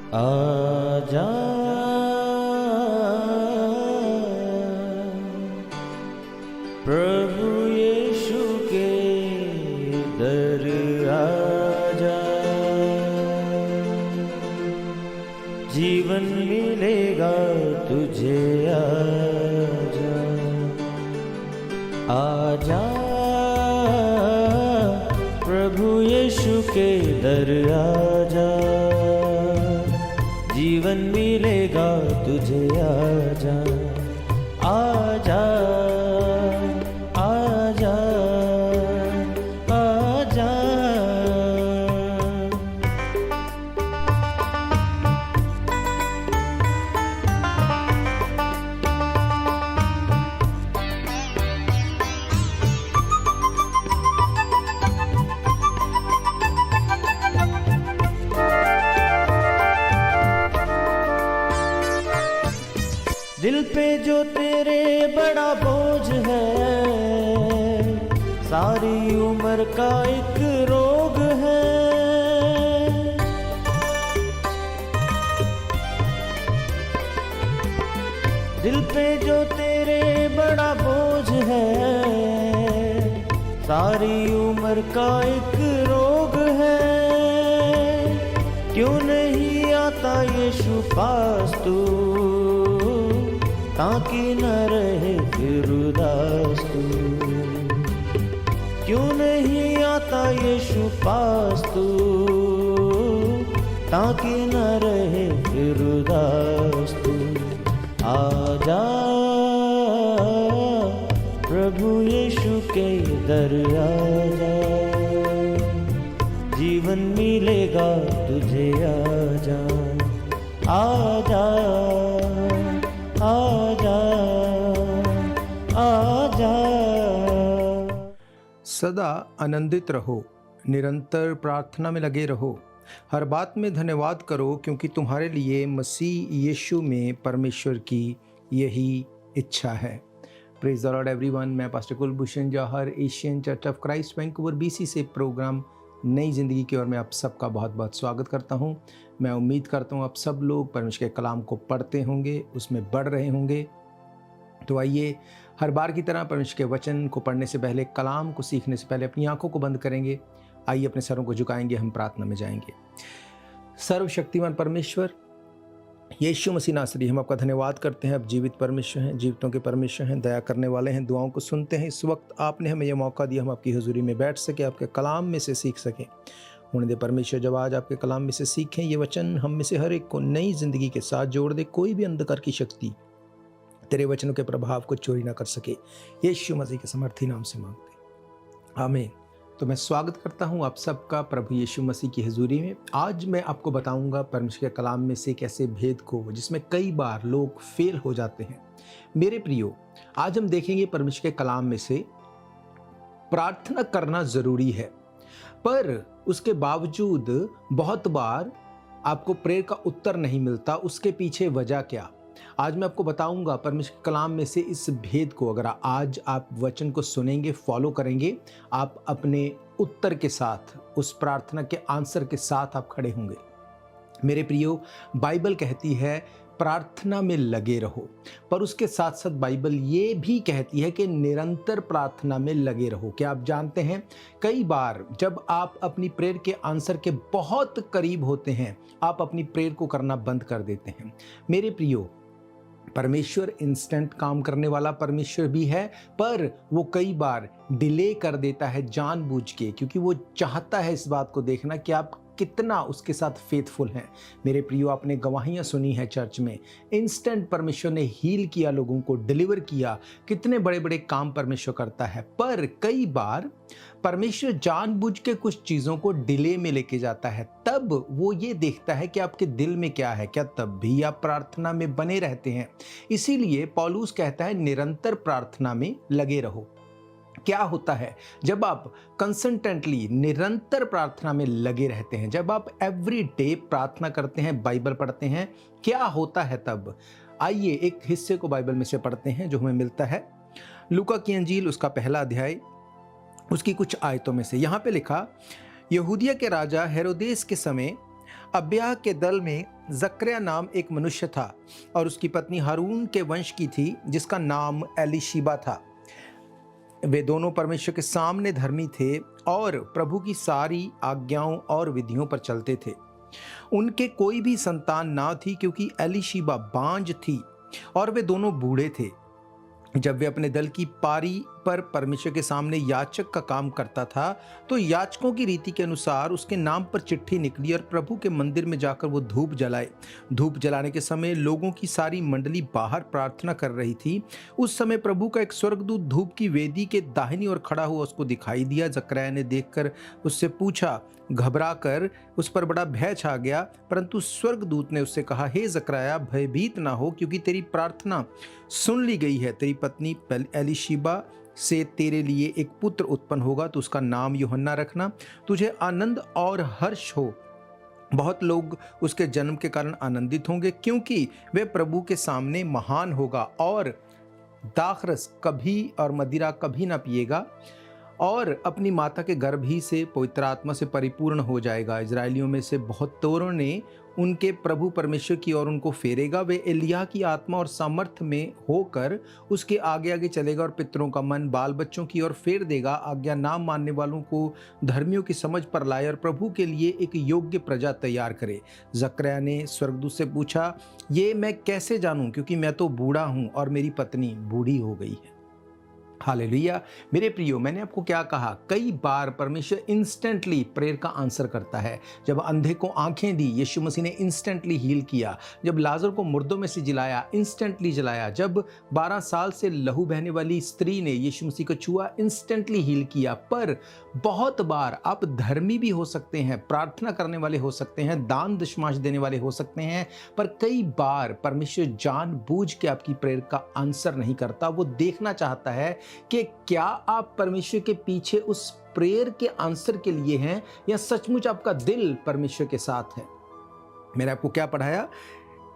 आजा प्रभु यीशु के दर आजा, जीवन मिलेगा तुझे। आजा आजा प्रभु यीशु के दर आजा, जीवन मिलेगा तुझे। आजा आजा आजा आजा। दिल पे जो तेरे बड़ा बोझ है, सारी उम्र का एक रोग है। दिल पे जो तेरे बड़ा बोझ है, सारी उम्र का एक रोग है। क्यों नहीं आता यीशु पास तू, ताकि न रहे फिर उदास तू। क्यों नहीं आता यीशु पास तू, ताकि न रहे फिर उदास तू। आजा प्रभु यीशु के दर आजा, जीवन मिलेगा तुझे। आजा आजा आजा आजा। सदा आनंदित रहो, निरंतर प्रार्थना में लगे रहो, हर बात में धन्यवाद करो, क्योंकि तुम्हारे लिए मसीह यीशु में परमेश्वर की यही इच्छा है। Praise the lord everyone. मैं pastor Kulbhushan Johar, Asian church of Christ Vancouver BC से प्रोग्राम नई ज़िंदगी की ओर में आप सबका बहुत बहुत स्वागत करता हूं। मैं उम्मीद करता हूं आप सब लोग परमेश्वर के कलाम को पढ़ते होंगे, उसमें बढ़ रहे होंगे। तो आइए हर बार की तरह परमेश्वर के वचन को पढ़ने से पहले, कलाम को सीखने से पहले अपनी आंखों को बंद करेंगे। आइए अपने सरों को झुकाएंगे, हम प्रार्थना में जाएंगे। सर्वशक्तिमान परमेश्वर यीशु मसीह नासरी, हम आपका धन्यवाद करते हैं। आप जीवित परमेश्वर हैं, जीवितों के परमेश्वर हैं, दया करने वाले हैं, दुआओं को सुनते हैं। इस वक्त आपने हमें यह मौका दिया, हम आपकी हुजूरी में बैठ सके, आपके कलाम में से सीख सकें। होने दे परमेश्वर, जब आज आपके कलाम में से सीखें, ये वचन हम में से हर एक को नई जिंदगी के साथ जोड़ दे। कोई भी अंधकार की शक्ति तेरे वचनों के प्रभाव को चोरी ना कर सके। यीशु मसीह के समर्थी नाम से मांगते, आमीन। तो मैं स्वागत करता हूं आप सबका प्रभु यीशु मसीह की हुजूरी में। आज मैं आपको बताऊंगा परमेश्वर के कलाम में से एक ऐसे भेद को जिसमें कई बार लोग फेल हो जाते हैं। मेरे प्रियो, आज हम देखेंगे परमेश्वर के कलाम में से प्रार्थना करना जरूरी है, पर उसके बावजूद बहुत बार आपको प्रेयर का उत्तर नहीं मिलता। उसके पीछे वजह क्या? आज मैं आपको बताऊंगा परमेश्वर के कलाम में से इस भेद को। अगर आज आप वचन को सुनेंगे, फॉलो करेंगे, आप अपने उत्तर के साथ, उस प्रार्थना के आंसर के साथ आप खड़े होंगे। मेरे प्रियो, बाइबल कहती है प्रार्थना में लगे रहो, पर उसके साथ साथ बाइबल ये भी कहती है कि निरंतर प्रार्थना में लगे रहो। क्या आप जानते हैं, कई बार जब आप अपनी प्रेयर के आंसर के बहुत करीब होते हैं, आप अपनी प्रेयर को करना बंद कर देते हैं। मेरे प्रियो, परमेश्वर इंस्टेंट काम करने वाला परमेश्वर भी है, पर वो कई बार डिले कर देता है जानबूझ के, क्योंकि वो चाहता है इस बात को देखना कि आप कितना उसके साथ फेथफुल हैं। मेरे प्रियो, आपने गवाहियां सुनी है चर्च में, इंस्टेंट परमेश्वर ने हील किया, लोगों को डिलीवर किया, कितने बड़े बड़े काम परमेश्वर करता है। पर कई बार परमेश्वर जानबूझ के कुछ चीज़ों को डिले में लेके जाता है। तब वो ये देखता है कि आपके दिल में क्या है, क्या तब भी आप प्रार्थना में बने रहते हैं। इसीलिए पौलुस कहता है निरंतर प्रार्थना में लगे रहो। क्या होता है जब आप कंसिस्टेंटली, निरंतर प्रार्थना में लगे रहते हैं, जब आप एवरी डे प्रार्थना करते हैं, बाइबल पढ़ते हैं, क्या होता है तब? आइए एक हिस्से को बाइबल में से पढ़ते हैं जो हमें मिलता है लूका की अंजील, उसका पहला अध्याय, उसकी कुछ आयतों में से। यहाँ पे लिखा, यहूदिया के राजा हेरोदेस के समय अब्याह के दल में जकरिया नाम एक मनुष्य था और उसकी पत्नी हारून के वंश की थी जिसका नाम एलीशिबा था। वे दोनों परमेश्वर के सामने धर्मी थे और प्रभु की सारी आज्ञाओं और विधियों पर चलते थे। उनके कोई भी संतान ना थी क्योंकि एलीशिबा बांझ थी और वे दोनों बूढ़े थे। जब वे अपने दल की पारी पर परमेश्वर के सामने याचक का काम करता था तो याचकों की रीति के अनुसार उसके नाम पर चिट्ठी निकली और प्रभु के मंदिर में जाकर वो धूप जलाए। धूप जलाने के समय लोगों की सारी मंडली बाहर प्रार्थना कर रही थी। उस समय प्रभु का एक स्वर्गदूत धूप की वेदी के दाहिनी ओर खड़ा हुआ उसको दिखाई दिया। जकरयाह ने देखकर उससे पूछा, घबरा कर उस पर बड़ा भय छा गया, परंतु स्वर्गदूत ने उससे कहा, हे जकरयाह, भयभीत ना हो, क्योंकि तेरी प्रार्थना सुन ली गई है। तेरी पत्नी एलीशिबा से तेरे लिए एक पुत्र उत्पन्न होगा, तो उसका नाम यूहन्ना रखना। तुझे आनंद और हर्ष हो, बहुत लोग उसके जन्म के कारण आनंदित होंगे, क्योंकि वे प्रभु के सामने महान होगा और दाखरस कभी और मदिरा कभी ना पिएगा और अपनी माता के गर्भ ही से पवित्र आत्मा से परिपूर्ण हो जाएगा। इजरायलियों में से बहुतों ने उनके प्रभु परमेश्वर की ओर उनको फेरेगा। वे एलिय्याह की आत्मा और सामर्थ्य में होकर उसके आगे आगे चलेगा और पितरों का मन बाल बच्चों की ओर फेर देगा। आज्ञा ना मानने वालों को धर्मियों की समझ पर लाए और प्रभु के लिए एक योग्य प्रजा तैयार करे। जकरयाह ने स्वर्गदूत से पूछा, ये मैं कैसे जानूं, क्योंकि मैं तो बूढ़ा हूं और मेरी पत्नी बूढ़ी हो गई है। हालेलुया। मेरे प्रियो, मैंने आपको क्या कहा, कई बार परमेश्वर इंस्टेंटली प्रेयर का आंसर करता है। जब अंधे को आंखें दी, यीशु मसीह ने इंस्टेंटली हील किया। जब लाजर को मुर्दों में से जिलाया, इंस्टेंटली जिलाया। जब 12 साल से लहू बहने वाली स्त्री ने यीशु मसीह को छुआ, इंस्टेंटली हील किया। पर बहुत बार आप धर्मी भी हो सकते हैं, प्रार्थना करने वाले हो सकते हैं, दान दशमांश देने वाले हो सकते हैं, पर कई बार परमेश्वर जानबूझ के आपकी प्रेयर का आंसर नहीं करता। वो देखना चाहता है कि क्या आप परमेश्वर के पीछे उस प्रेयर के आंसर के लिए हैं या सचमुच आपका दिल परमेश्वर के साथ है। मैंने आपको क्या पढ़ाया,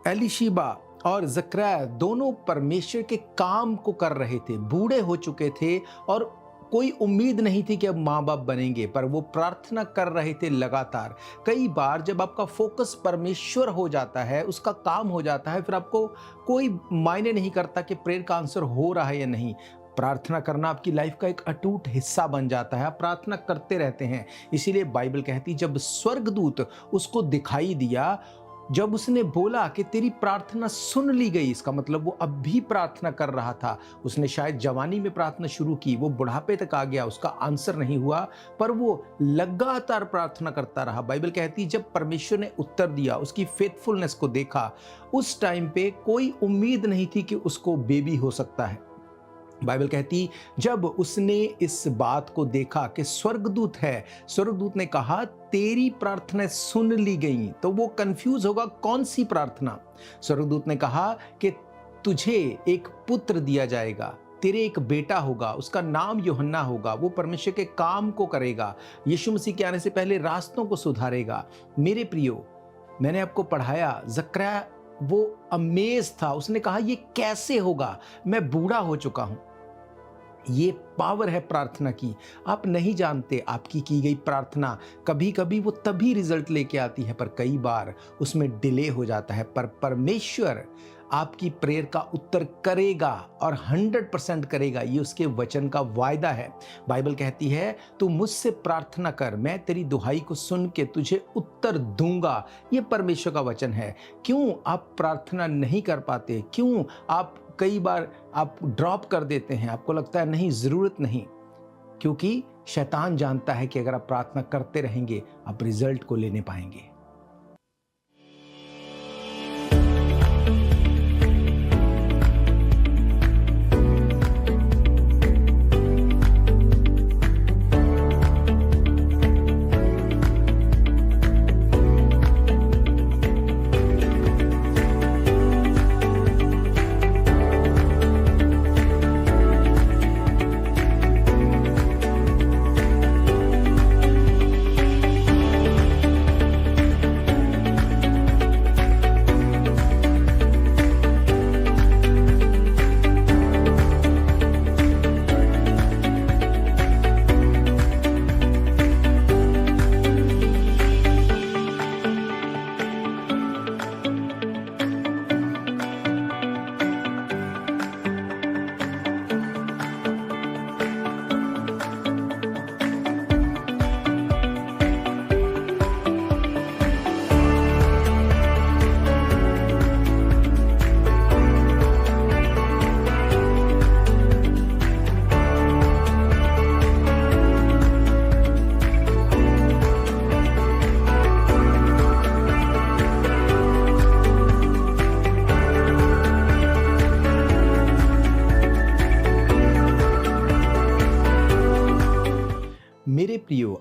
एलीशिबा और जकरयाह दोनों परमेश्वर के काम को कर रहे थे, बूढ़े हो चुके थे और कोई उम्मीद नहीं थी कि अब माँ बाप बनेंगे, पर वो प्रार्थना कर रहे थे लगातार। कई बार जब आपका फोकस परमेश्वर हो जाता है, उसका काम हो जाता है, फिर आपको कोई मायने नहीं करता कि प्रेयर का आंसर हो रहा है या नहीं। प्रार्थना करना आपकी लाइफ का एक अटूट हिस्सा बन जाता है। आप प्रार्थना करते रहते हैं। इसीलिए बाइबल कहती, जब स्वर्गदूत उसको दिखाई दिया, जब उसने बोला कि तेरी प्रार्थना सुन ली गई, इसका मतलब वो अब भी प्रार्थना कर रहा था। उसने शायद जवानी में प्रार्थना शुरू की, वो बुढ़ापे तक आ गया, उसका आंसर नहीं हुआ, पर वो लगातार प्रार्थना करता रहा। बाइबल कहती, जब परमेश्वर ने उत्तर दिया, उसकी फेथफुलनेस को देखा, उस टाइम पे कोई उम्मीद नहीं थी कि उसको बेबी हो सकता है। बाइबल कहती, जब उसने इस बात को देखा कि स्वर्गदूत है, स्वर्गदूत ने कहा तेरी प्रार्थना सुन ली गई, तो वो कंफ्यूज होगा कौन सी प्रार्थना। स्वर्गदूत ने कहा कि तुझे एक पुत्र दिया जाएगा, तेरे एक बेटा होगा, उसका नाम यूहन्ना होगा, वो परमेश्वर के काम को करेगा, यीशु मसीह के आने से पहले रास्तों को सुधारेगा। मेरे प्रियो, मैंने आपको पढ़ाया, जकरयाह वो अमेज था, उसने कहा ये कैसे होगा, मैं बूढ़ा हो चुका हूं। ये पावर है प्रार्थना की। आप नहीं जानते आपकी की गई प्रार्थना कभी कभी वो तभी रिजल्ट लेके आती है, पर कई बार उसमें डिले हो जाता है। पर परमेश्वर आपकी प्रेयर का उत्तर करेगा और 100% करेगा, ये उसके वचन का वायदा है। बाइबल कहती है, तू मुझसे प्रार्थना कर, मैं तेरी दुहाई को सुन के तुझे उत्तर दूंगा। ये परमेश्वर का वचन है। क्यों आप प्रार्थना नहीं कर पाते? क्यों आप कई बार आप ड्रॉप कर देते हैं? आपको लगता है नहीं, ज़रूरत नहीं। क्योंकि शैतान जानता है कि अगर आप प्रार्थना करते रहेंगे, आप रिजल्ट को लेने पाएंगे।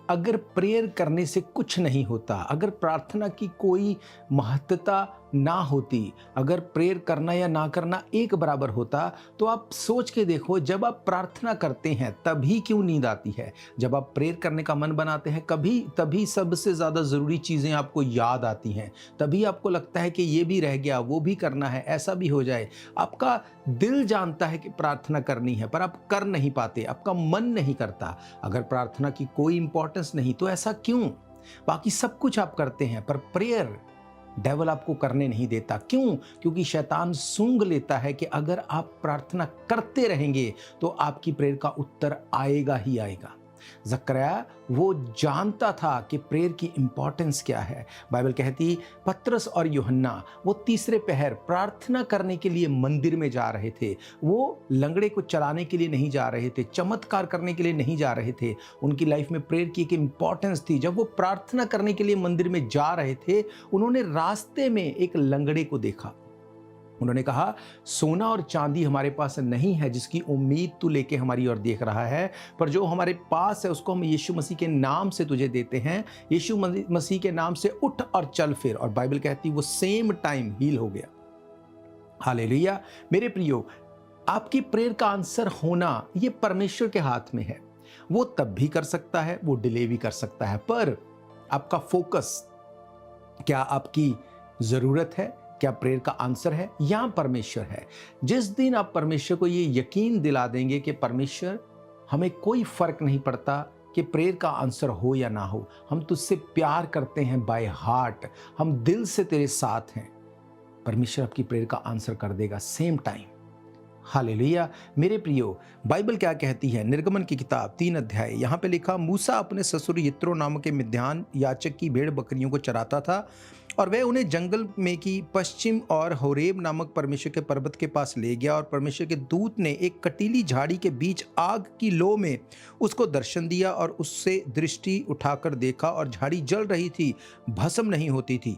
अगर प्रेयर करने से कुछ नहीं होता, अगर प्रार्थना की कोई महत्वता ना होती, अगर प्रेयर करना या ना करना एक बराबर होता, तो आप सोच के देखो, जब आप प्रार्थना करते हैं तभी क्यों नींद आती है, जब आप प्रेयर करने का मन बनाते हैं तभी सबसे ज़्यादा ज़रूरी चीज़ें आपको याद आती हैं, तभी आपको लगता है कि ये भी रह गया, वो भी करना है, ऐसा भी हो जाए। आपका दिल जानता है कि प्रार्थना करनी है, पर आप कर नहीं पाते, आपका मन नहीं करता। अगर प्रार्थना की कोई इंपॉर्टेंस नहीं तो ऐसा क्यों? बाकी सब कुछ आप करते हैं, पर प्रेयर डेविल आपको करने नहीं देता। क्यों? क्योंकि शैतान सूंघ लेता है कि अगर आप प्रार्थना करते रहेंगे तो आपकी प्रेयर का उत्तर आएगा ही आएगा। जकरया वो जानता था कि प्रेयर की इंपॉर्टेंस क्या है। बाइबल कहती पतरस और यूहन्ना वो तीसरे पहर प्रार्थना करने के लिए मंदिर में जा रहे थे। वो लंगड़े को चलाने के लिए नहीं जा रहे थे, चमत्कार करने के लिए नहीं जा रहे थे। उनकी लाइफ में प्रेयर की एक इंपॉर्टेंस थी। जब वो प्रार्थना करने के लिए मंदिर में जा रहे थे, उन्होंने रास्ते में एक लंगड़े को देखा। उन्होंने कहा, सोना और चांदी हमारे पास नहीं है जिसकी उम्मीद तू लेके हमारी ओर देख रहा है, पर जो हमारे पास है उसको हम यीशु मसीह के नाम से तुझे देते हैं। यीशु मसीह के नाम से उठ और चल फिर। और बाइबल कहती वो सेम टाइम हील हो गया। हालेलुया। मेरे प्रियो, आपकी प्रेयर का आंसर होना ये परमेश्वर के हाथ में है। वो तब भी कर सकता है, वो डिले भी कर सकता है, पर आपका फोकस क्या आपकी जरूरत है, क्या प्रेयर का आंसर है या परमेश्वर है? जिस दिन आप परमेश्वर को ये यकीन दिला देंगे कि परमेश्वर, हमें कोई फर्क नहीं पड़ता कि प्रेयर का आंसर हो या ना हो, हम तुझसे प्यार करते हैं बाय हार्ट, हम दिल से तेरे साथ हैं, परमेश्वर आपकी प्रेयर का आंसर कर देगा सेम टाइम। हालेलुया। मेरे प्रियो, बाइबल क्या कहती है? निर्गमन की किताब 3 अध्याय, यहाँ पे लिखा, मूसा अपने ससुर यित्रो नामक के मिद्यान याचक की भेड़ बकरियों को चराता था, और वह उन्हें जंगल में की पश्चिम और होरेब नामक परमेश्वर के पर्वत के पास ले गया। और परमेश्वर के दूत ने एक कटीली झाड़ी के बीच आग की लो में उसको दर्शन दिया, और उससे दृष्टि उठाकर देखा और झाड़ी जल रही थी, भस्म नहीं होती थी।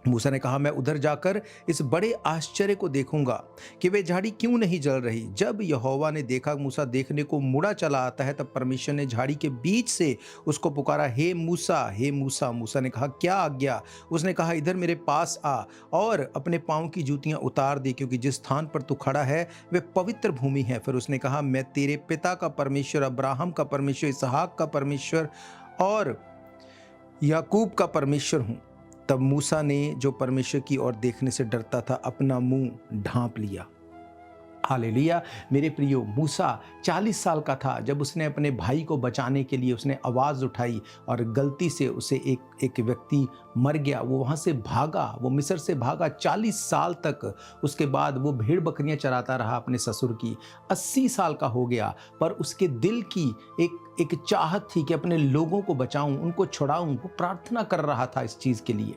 मूसा ने कहा, मैं उधर जाकर इस बड़े आश्चर्य को देखूंगा कि वे झाड़ी क्यों नहीं जल रही। जब यहोवा ने देखा मूसा देखने को मुड़ा चला आता है, तब परमेश्वर ने झाड़ी के बीच से उसको पुकारा, हे मूसा, हे मूसा। मूसा ने कहा, क्या आज्ञा? उसने कहा, इधर मेरे पास आ और अपने पाँव की जूतियां उतार दे, क्योंकि जिस स्थान पर तू खड़ा है वे पवित्र भूमि है। फिर उसने कहा, मैं तेरे पिता का परमेश्वर, अब्राहम का परमेश्वर, इसहाक का परमेश्वर और याकूब का परमेश्वर हूँ। तब मूसा ने, जो परमेश्वर की ओर देखने से डरता था, अपना मुंह ढांप लिया। हालेलुया। मेरे प्रियो, मूसा 40 साल का था जब उसने अपने भाई को बचाने के लिए उसने आवाज़ उठाई, और गलती से उसे एक व्यक्ति मर गया। वो वहाँ से भागा, वो मिस्र से भागा 40 साल तक। उसके बाद वो भेड़ बकरियाँ चराता रहा अपने ससुर की। 80 साल का हो गया, पर उसके दिल की एक चाहत थी कि अपने लोगों को बचाऊं, उनको छुड़ाऊं। वो प्रार्थना कर रहा था इस चीज़ के लिए,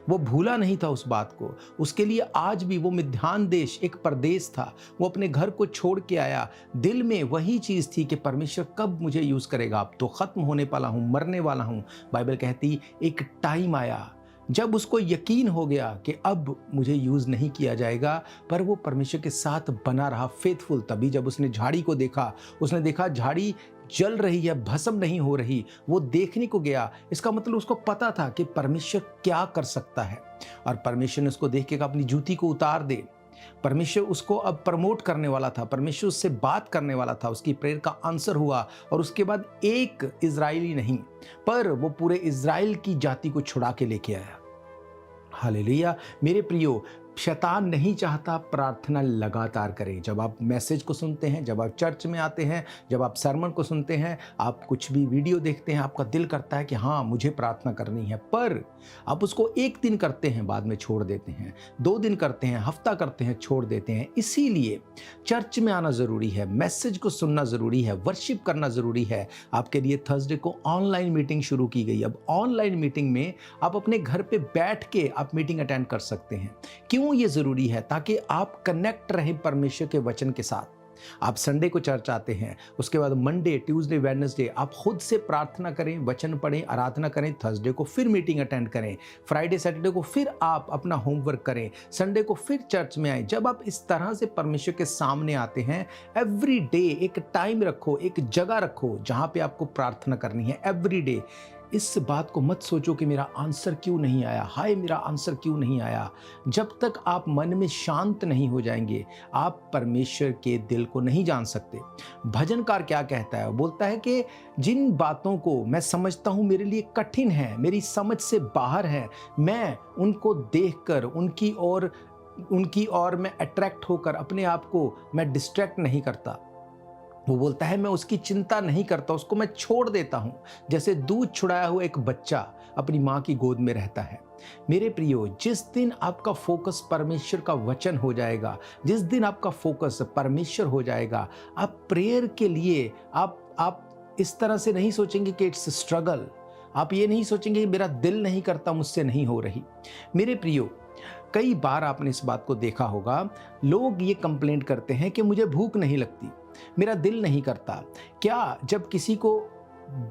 वो भूला नहीं था उस बात को। उसके लिए आज भी वो मिद्यान देश एक परदेश था, वो अपने घर को छोड़ के आया। दिल में वही चीज़ थी कि परमेश्वर कब मुझे यूज़ करेगा, अब तो ख़त्म होने वाला हूँ, मरने वाला हूँ। बाइबल कहती एक टाइम आया जब उसको यकीन हो गया कि अब मुझे यूज़ नहीं किया जाएगा, पर वो परमेश्वर के साथ बना रहा, फेथफुल। तभी जब उसने झाड़ी को देखा, उसने देखा झाड़ी जल रही है, भस्म नहीं हो रही, वो देखने को गया। इसका मतलब उसको पता था कि परमेश्वर क्या कर सकता है, और परमेश्वर ने उसको देख के कहा, अपनी जूती को उतार दे। परमेश्वर उसको अब प्रमोट करने वाला था, परमेश्वर उससे बात करने वाला था। उसकी प्रेयर का आंसर हुआ, और उसके बाद एक इजरायली नहीं, पर वो पूरे इजराइल की जाति को छुड़ा के लेके आया। हालेलुया। मेरे प्रियो, शैतान नहीं चाहता प्रार्थना लगातार करें। जब आप मैसेज को सुनते हैं, जब आप चर्च में आते हैं, जब आप सरमन को सुनते हैं, आप कुछ भी वीडियो देखते हैं, आपका दिल करता है कि हाँ मुझे प्रार्थना करनी है, पर आप उसको 1 दिन करते हैं, बाद में छोड़ देते हैं, 2 दिन करते हैं, हफ्ता करते हैं, छोड़ देते हैं। इसीलिए चर्च में आना ज़रूरी है, मैसेज को सुनना ज़रूरी है, वर्शिप करना ज़रूरी है। आपके लिए थर्सडे को ऑनलाइन मीटिंग शुरू की गई। अब ऑनलाइन मीटिंग में आप अपने घर पे बैठ के आप मीटिंग अटेंड कर सकते हैं। क्यों ये ज़रूरी है? ताकि आप कनेक्ट रहें परमेश्वर के वचन के साथ। आप संडे को चर्च आते हैं, उसके बाद मंडे, ट्यूसडे, वेडनेसडे आप खुद से प्रार्थना करें, वचन पढ़ें, आराधना करें, थर्सडे को फिर मीटिंग अटेंड करें, फ्राइडे सैटरडे को फिर आप अपना होमवर्क करें, संडे को फिर चर्च में आएं। जब आप इस तरह से परमेश्वर के सामने आते हैं, एवरी डे एक टाइम रखो, एक जगह रखो जहां पे आपको प्रार्थना करनी है एवरी डे। इस बात को मत सोचो कि मेरा आंसर क्यों नहीं आया, हाय मेरा आंसर क्यों नहीं आया। जब तक आप मन में शांत नहीं हो जाएंगे, आप परमेश्वर के दिल को नहीं जान सकते। भजनकार क्या कहता है? वो बोलता है कि जिन बातों को मैं समझता हूँ मेरे लिए कठिन है, मेरी समझ से बाहर है, मैं उनको देखकर उनकी ओर मैं अट्रैक्ट होकर अपने आप को मैं डिस्ट्रैक्ट नहीं करता। वो बोलता है मैं उसकी चिंता नहीं करता, उसको मैं छोड़ देता हूं, जैसे दूध छुड़ाया हुआ एक बच्चा अपनी मां की गोद में रहता है। मेरे प्रियो, जिस दिन आपका फोकस परमेश्वर का वचन हो जाएगा, जिस दिन आपका फोकस परमेश्वर हो जाएगा, आप प्रेयर के लिए आप इस तरह से नहीं सोचेंगे कि इट्स स्ट्रगल। आप ये नहीं सोचेंगे कि मेरा दिल नहीं करता, मुझसे नहीं हो रही। मेरे प्रियो, कई बार आपने इस बात को देखा होगा, लोग ये कंप्लेंट करते हैं कि मुझे भूख नहीं लगती, मेरा दिल नहीं करता। क्या जब किसी को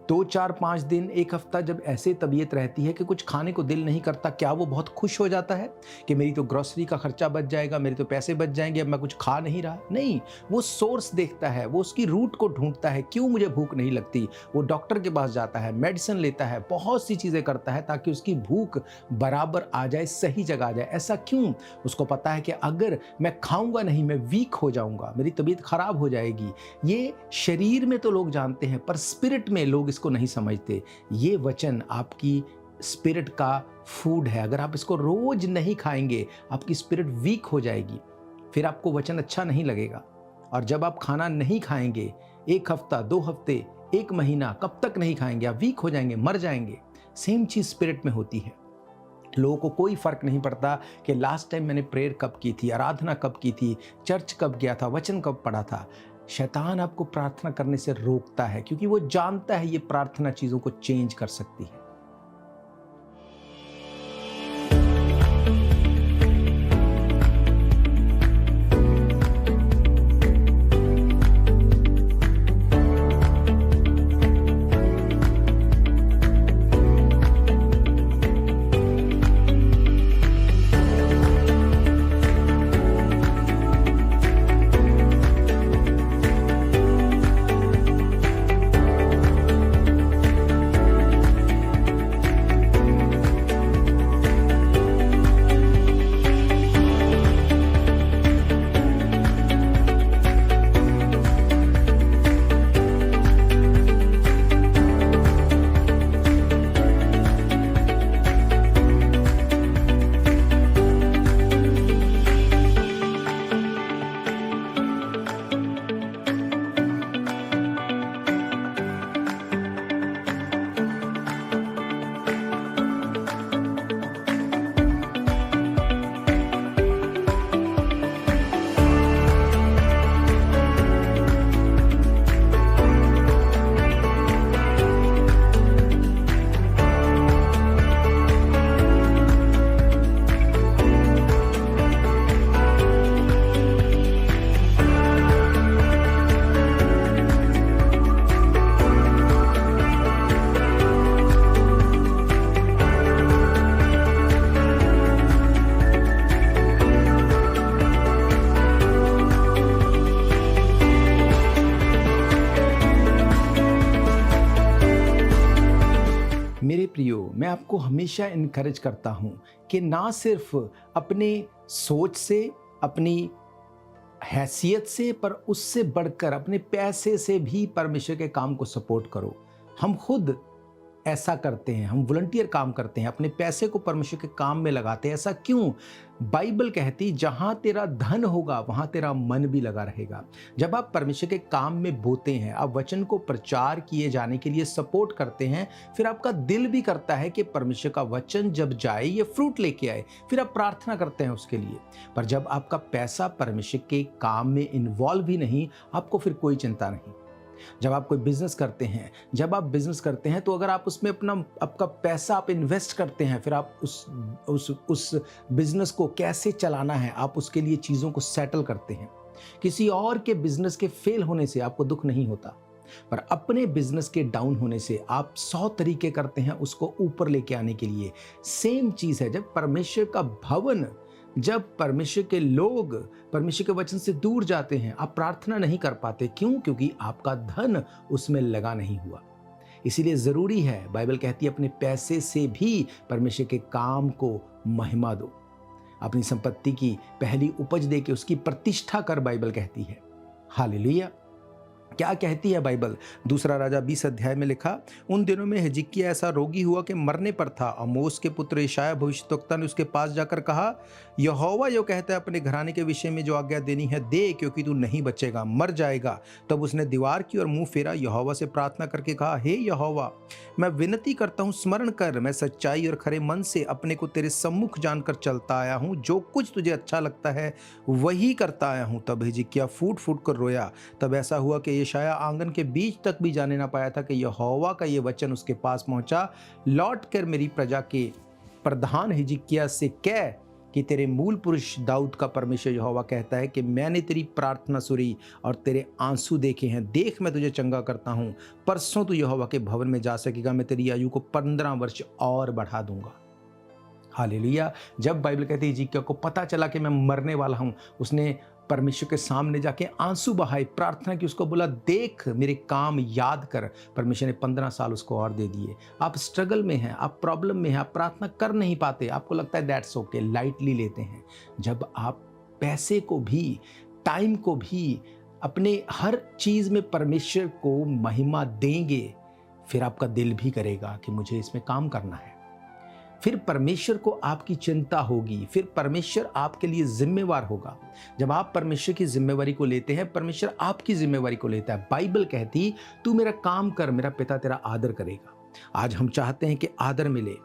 2, 4, 5 दिन, एक हफ्ता जब ऐसे तबीयत रहती है कि कुछ खाने को दिल नहीं करता, क्या वो बहुत खुश हो जाता है कि मेरी तो ग्रोसरी का खर्चा बच जाएगा, मेरे तो पैसे बच जाएंगे, अब मैं कुछ खा नहीं रहा? नहीं, वो सोर्स देखता है, वो उसकी रूट को ढूंढता है, क्यों मुझे भूख नहीं लगती। वो डॉक्टर के पास जाता है, मेडिसिन लेता है, बहुत सी चीज़ें करता है ताकि उसकी भूख बराबर आ जाए, सही जगह आ जाए। ऐसा क्यों? उसको पता है कि अगर मैं खाऊंगा नहीं, मैं वीक हो जाऊंगा, मेरी तबीयत खराब हो जाएगी। ये शरीर में तो लोग जानते हैं, पर स्पिरिट में लोग इसको नहीं समझते। ये वचन आपकी स्पिरिट का फूड है। अगर आप इसको रोज नहीं खाएंगे, आपकी स्पिरिट वीक हो जाएगी, फिर आपको वचन अच्छा नहीं लगेगा। और जब आप खाना नहीं खाएंगे, 1 हफ्ता, 2 हफ्ते, 1 महीना, कब तक नहीं खाएंगे, आप वीक हो जाएंगे, मर जाएंगे। सेम चीज स्पिरिट में होती है। लोगों को कोई फर्क नहीं पड़ता कि लास्ट टाइम मैंने प्रेयर कब की थी, आराधना कब की थी, चर्च कब गया था, वचन कब पढ़ा था। शैतान आपको प्रार्थना करने से रोकता है, क्योंकि वो जानता है ये प्रार्थना चीजों को चेंज कर सकती है। मेरे प्रियो, मैं आपको हमेशा इनकरेज करता हूं कि ना सिर्फ अपने सोच से, अपनी हैसियत से, पर उससे बढ़कर अपने पैसे से भी परमेश्वर के काम को सपोर्ट करो। हम खुद ऐसा करते हैं, हम वॉलंटियर काम करते हैं, अपने पैसे को परमेश्वर के काम में लगाते हैं। ऐसा क्यों? बाइबल कहती जहां तेरा धन होगा वहां तेरा मन भी लगा रहेगा। जब आप परमेश्वर के काम में बोते हैं, आप वचन को प्रचार किए जाने के लिए सपोर्ट करते हैं, फिर आपका दिल भी करता है कि परमेश्वर का वचन जब जाए, ये फ्रूट लेके आए, फिर आप प्रार्थना करते हैं उसके लिए। पर जब आपका पैसा परमेश्वर के काम में इन्वॉल्व ही नहीं, आपको फिर कोई चिंता नहीं। जब आप कोई बिजनेस करते हैं, तो अगर आप उसमें आपका पैसा आप इन्वेस्ट करते हैं, फिर आप उस बिजनेस को कैसे चलाना है, आप उसके लिए चीज़ों को सेटल करते हैं। किसी और के बिजनेस के फेल होने से आपको दुख नहीं होता, पर अपने बिजनेस के डाउन होने से आप 100 तरीके करते हैं उसको ऊपर लेके आने के लिए। सेम चीज है जब परमेश्वर का भवन, जब परमेश्वर के लोग परमेश्वर के वचन से दूर जाते हैं, आप प्रार्थना नहीं कर पाते। क्यों? क्योंकि आपका धन उसमें लगा नहीं हुआ। इसीलिए जरूरी है, बाइबल कहती है अपने पैसे से भी परमेश्वर के काम को महिमा दो। अपनी संपत्ति की पहली उपज दे के उसकी प्रतिष्ठा कर, बाइबल कहती है। हालेलुया। क्या कहती है बाइबल? दूसरा राजा 20 अध्याय में लिखा, उन दिनों में हिजकिय्याह ऐसा रोगी हुआ कि मरने पर था। आमोस के पुत्र यशायाह भविष्यद्वक्ता ने उसके पास जाकर कहा, यहोवा यो कहता है अपने घराने के विषय में जो आज्ञा देनी है दे, क्योंकि तू नहीं बचेगा, मर जाएगा। तब उसने दीवार की ओर मुंह फेरा, यहोवा से प्रार्थना करके कहा, हे यहोवा, मैं विनती करता हूँ, स्मरण कर। मैं सच्चाई और खरे मन से अपने को तेरे सम्मुख जानकर चलता आया हूँ। जो कुछ तुझे अच्छा लगता है वही करता आया हूँ। तब हिजकिय्याह फूट फूट कर रोया। तब ऐसा हुआ कि यशायाह आंगन के बीच तक भी जाने ना पाया था कि यहोवा का ये वचन उसके पास पहुंचा, लौट कर मेरी प्रजा के प्रधान हिजकिय्याह से कह कि तेरे मूल पुरुष दाऊद का परमेश्वर यहोवा कहता है कि मैंने तेरी प्रार्थना सुनी और तेरे आंसू देखे हैं। देख, मैं तुझे चंगा करता हूँ। परसों तू यहोवा के भवन में जा सकेगा। मैं तेरी आयु को 15 वर्ष और बढ़ा दूंगा। हालेलुया। जब बाइबल कहती है हिजकिय्याह को पता चला कि मैं मरने वाला हूं, उसने परमेश्वर के सामने जाके आंसू बहाए, प्रार्थना की, उसको बोला, देख मेरे काम याद कर। परमेश्वर ने 15 साल उसको और दे दिए। आप स्ट्रगल में हैं, आप प्रॉब्लम में हैं, आप प्रार्थना कर नहीं पाते, आपको लगता है दैट्स ओके, लाइटली लेते हैं। जब आप पैसे को भी, टाइम को भी, अपने हर चीज में परमेश्वर को महिमा देंगे, फिर आपका दिल भी करेगा कि मुझे इसमें काम करना है। फिर परमेश्वर को आपकी चिंता होगी, फिर परमेश्वर आपके लिए जिम्मेवार होगा। जब आप परमेश्वर की जिम्मेवारी को लेते हैं, परमेश्वर आपकी जिम्मेवारी को लेता है। बाइबल कहती, तू मेरा काम कर, मेरा पिता तेरा आदर करेगा। आज हम चाहते हैं कि आदर मिले,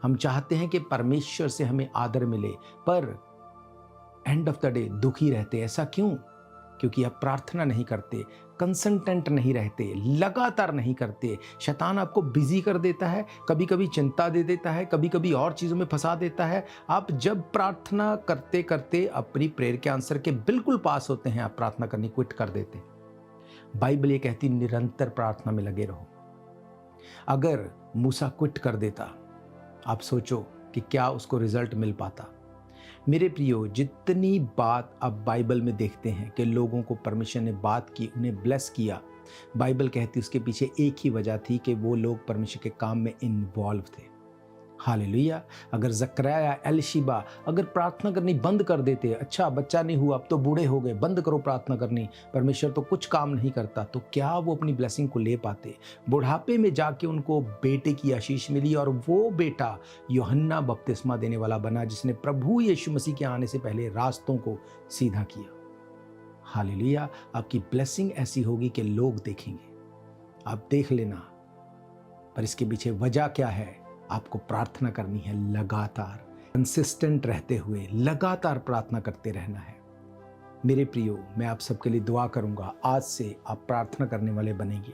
हम चाहते हैं कि परमेश्वर से हमें आदर मिले, पर एंड ऑफ द डे दुखी रहते। ऐसा क्यों? क्योंकि आप प्रार्थना नहीं करते, कंसंटेंट नहीं रहते, लगातार नहीं करते। शैतान आपको बिजी कर देता है, कभी कभी चिंता दे देता है, कभी कभी और चीज़ों में फंसा देता है। आप जब प्रार्थना करते करते अपनी प्रेयर के आंसर के बिल्कुल पास होते हैं, आप प्रार्थना करनी क्विट कर देते हैं। बाइबल ये कहती, निरंतर प्रार्थना में लगे रहो। अगर मूसा क्विट कर देता, आप सोचो कि क्या उसको रिजल्ट मिल पाता। मेरे प्रियो, जितनी बात आप बाइबल में देखते हैं कि लोगों को परमेश्वर ने बात की, उन्हें ब्लेस किया, बाइबल कहती उसके पीछे एक ही वजह थी कि वो लोग परमेश्वर के काम में इन्वॉल्व थे। हालेलुया। अगर जकरिया, एलीशिबा अगर प्रार्थना करनी बंद कर देते, अच्छा बच्चा नहीं हुआ, अब तो बूढ़े हो गए, बंद करो प्रार्थना करनी, परमेश्वर तो कुछ काम नहीं करता, तो क्या वो अपनी ब्लेसिंग को ले पाते? बुढ़ापे में जाके उनको बेटे की आशीष मिली और वो बेटा यूहन्ना बपतिस्मा देने वाला बना, जिसने प्रभु यीशु मसीह के आने से पहले रास्तों को सीधा किया। हालेलुया। आपकी ब्लेसिंग ऐसी होगी कि लोग देखेंगे, आप देख लेना। पर इसके पीछे वजह क्या है? आपको प्रार्थना करनी है, लगातार कंसिस्टेंट रहते हुए लगातार प्रार्थना करते रहना है। मेरे प्रियो, मैं आप सबके लिए दुआ करूंगा, आज से आप प्रार्थना करने वाले बनेंगे।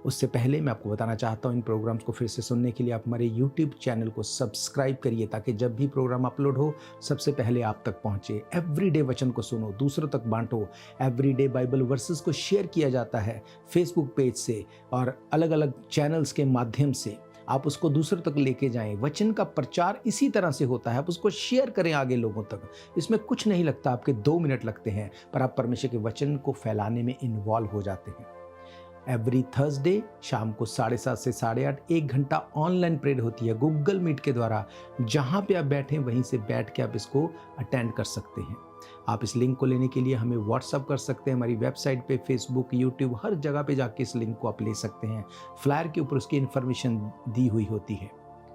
उससे पहले मैं आपको बताना चाहता हूँ, इन प्रोग्राम्स को फिर से सुनने के लिए आप हमारे YouTube चैनल को सब्सक्राइब करिए, ताकि जब भी प्रोग्राम अपलोड हो सबसे पहले आप तक पहुँचे। एवरीडे वचन को सुनो, दूसरों तक बांटो। एवरीडे बाइबल वर्सेस को शेयर किया जाता है फेसबुक पेज से और अलग अलग चैनल्स के माध्यम से। आप उसको दूसरों तक लेके जाएं। वचन का प्रचार इसी तरह से होता है, आप उसको शेयर करें आगे लोगों तक। इसमें कुछ नहीं लगता, आपके 2 मिनट लगते हैं, पर आप परमेश्वर के वचन को फैलाने में इन्वॉल्व हो जाते हैं। एवरी थर्सडे शाम को 7:30 से 8:30 1 घंटा ऑनलाइन प्रेयर होती है गूगल मीट के द्वारा। जहाँ पे आप बैठे वहीं से बैठ के आप इसको अटेंड कर सकते हैं। आप इस लिंक को लेने के लिए हमें व्हाट्सअप कर सकते हैं। हमारी वेबसाइट पे, फेसबुक, यूट्यूब, हर जगह पे जाके इस लिंक को आप ले सकते हैं। फ्लायर के ऊपर उसकी इन्फॉर्मेशन दी हुई होती है।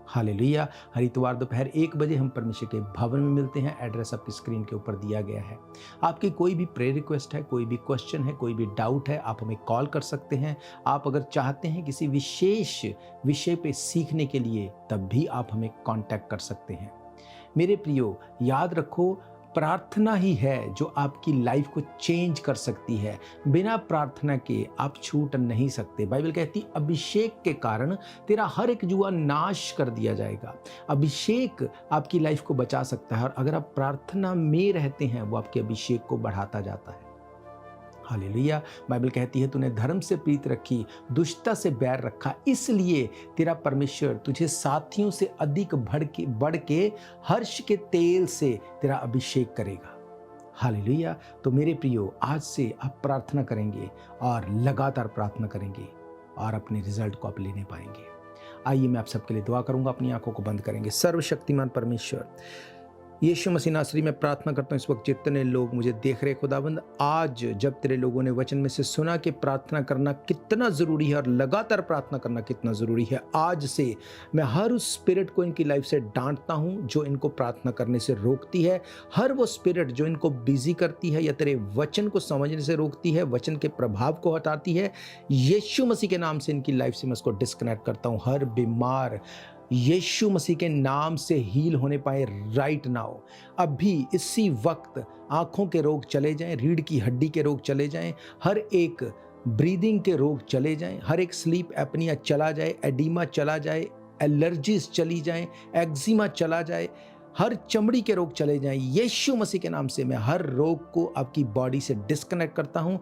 हालेलुया। हर इतवार दोपहर 1 बजे हम परमेश्वर के भवन में मिलते हैं। एड्रेस आपकी स्क्रीन के ऊपर दिया गया है। आपकी कोई भी प्रेयर रिक्वेस्ट है, कोई भी क्वेश्चन है, कोई भी डाउट है, आप हमें कॉल कर सकते हैं। आप अगर चाहते हैं किसी विशेष विषय पे सीखने के लिए, तब भी आप हमें कांटेक्ट कर सकते हैं। मेरे प्रियो, याद रखो, प्रार्थना ही है जो आपकी लाइफ को चेंज कर सकती है। बिना प्रार्थना के आप छूट नहीं सकते। बाइबल कहती, अभिषेक के कारण तेरा हर एक जुआ नाश कर दिया जाएगा। अभिषेक आपकी लाइफ को बचा सकता है, और अगर आप प्रार्थना में रहते हैं, वो आपके अभिषेक को बढ़ाता जाता है। हालेलुया। बाइबल कहती है तूने धर्म से प्रीत रखी, दुष्टता से बैर रखा, इसलिए तेरा परमेश्वर तुझे साथियों से अधिक बढ़ के हर्ष के तेल से तेरा अभिषेक करेगा। हालेलुया। तो मेरे प्रियो, आज से आप प्रार्थना करेंगे और लगातार प्रार्थना करेंगे और अपने रिजल्ट को आप लेने पाएंगे। आइए मैं आप सबके लिए दुआ करूंगा। अपनी आंखों को बंद करेंगे। सर्वशक्तिमान परमेश्वर यीशु मसीह नासरी में प्रार्थना करता हूँ, इस वक्त जितने लोग मुझे देख रहे खुदाबंद, आज जब तेरे लोगों ने वचन में से सुना कि प्रार्थना करना कितना ज़रूरी है और लगातार प्रार्थना करना कितना ज़रूरी है, आज से मैं हर उस स्पिरिट को इनकी लाइफ से डांटता हूँ जो इनको प्रार्थना करने से रोकती है। हर वो स्पिरिट जो इनको बिजी करती है या तेरे वचन को समझने से रोकती है, वचन के प्रभाव को हटाती है, यीशु मसीह के नाम से इनकी लाइफ से मैं उसको डिस्कनेक्ट करता हूँ। हर बीमार यीशु मसीह के नाम से हील होने पाए राइट नाउ। अभी इसी वक्त आंखों के रोग चले जाएं, रीढ़ की हड्डी के रोग चले जाएं, हर एक ब्रीदिंग के रोग चले जाएं, हर एक स्लीप एपनिया चला जाए, एडीमा चला जाए, एलर्जीज चली जाएं, एक्जिमा चला जाए, हर चमड़ी के रोग चले जाएं। यीशु मसीह के नाम से मैं हर रोग को आपकी बॉडी से डिस्कनेक्ट करता हूं।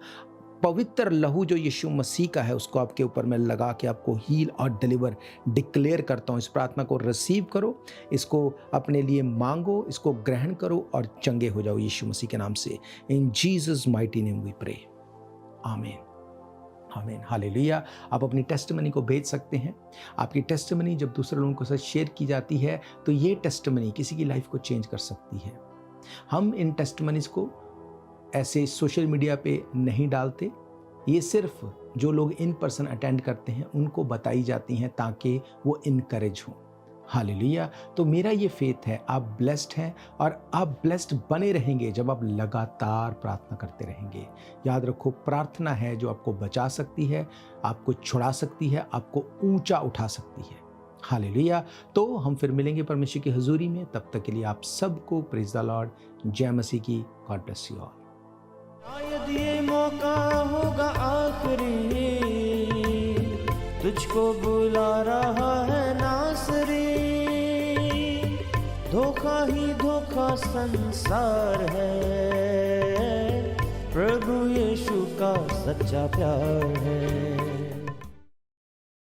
पवित्र लहू जो यीशु मसीह का है उसको आपके ऊपर मैं लगा के आपको हील और डिलीवर डिक्लेयर करता हूँ। इस प्रार्थना को रिसीव करो, इसको अपने लिए मांगो, इसको ग्रहण करो और चंगे हो जाओ यीशु मसीह के नाम से। In Jesus mighty name we pray, amen, amen, hallelujah. आप अपनी टेस्टिमनी को भेज सकते हैं। आपकी टेस्टिमनी जब दूसरे लोगों के साथ शेयर की जाती है तो ये टेस्टिमनी किसी की लाइफ को चेंज कर सकती है। हम इन टेस्टिमनीज को ऐसे सोशल मीडिया पे नहीं डालते, ये सिर्फ जो लोग इन पर्सन अटेंड करते हैं उनको बताई जाती हैं ताकि वो इनकरेज हों। हालेलुया। तो मेरा ये फेथ है आप ब्लेस्ड हैं और आप ब्लेस्ड बने रहेंगे जब आप लगातार प्रार्थना करते रहेंगे। याद रखो, प्रार्थना है जो आपको बचा सकती है, आपको छुड़ा सकती है, आपको ऊंचा उठा सकती है। हालेलुया। तो हम फिर मिलेंगे परमेश्वर की हजूरी में। तब तक के लिए आप सबको प्रेज द लॉर्ड, जय मसीह की। God bless you all. शायद ये मौका होगा आखिरी, तुझको बुला रहा है नासरी। धोखा ही धोखा संसार है, प्रभु यीशु का सच्चा प्यार है।